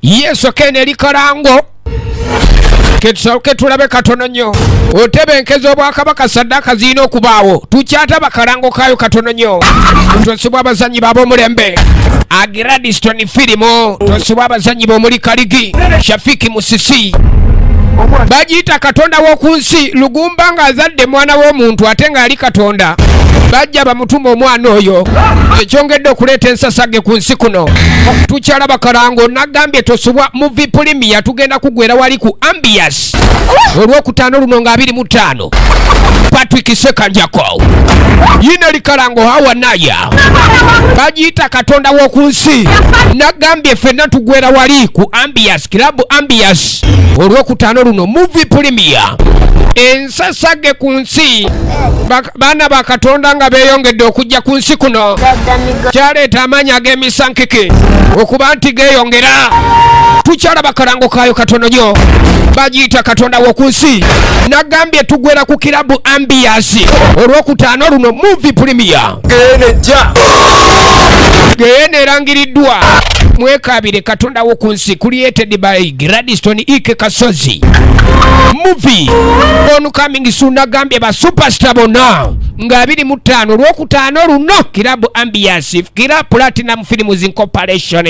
yeso kene likarango Ketsoke tulabe katono nnyo otebenkezo obwakabaka saddaka zirina okubaawo tukyataba kalango kayo katono nnyo tosibwa abazanyi b'ab'omulembe Agradiston firimu tosibwa abazanyi b'omuli Kaligi Shafiki Musisi bajiyita katonda w'okunsi Lugumba ng'azadde mwana w'omuntu ate ng'ali katonda bajja bamutuma omwana oyo ekyongedde okuleeta ensasage ku nsi kuno tukyalaba kalango nagambye tosubwa movie premier tugenda kugwera wali ku Ambiance olwokutaano luno nga 25 Patrick Sekanjako yine likalango hawa naya bajiyita katonda w'okunsi nagambye ffenna tugwera wali ku Ambiance Club Ambiance olwokutaano luno movie premier ensasage ku nsi baana ba katonda nga beeyongedde okujja ku nsi kuno kyaleeta amaanyi ag'emisankike okuba nti geeyongera tukyalaba kalango kayo katono nnyo bagiyita katonda w'okunsi nagambye tugwera ku Club Ambiance olwokutaano luno movie premier geene erangiriddwa mwekabire katonda w'okunsi created by Gladstone Ike Kasozi movie onu coming soon nagambye ba superstar bonna nga 25 olwokutaano luno Club Ambiance Kira Platinum Films Incorporation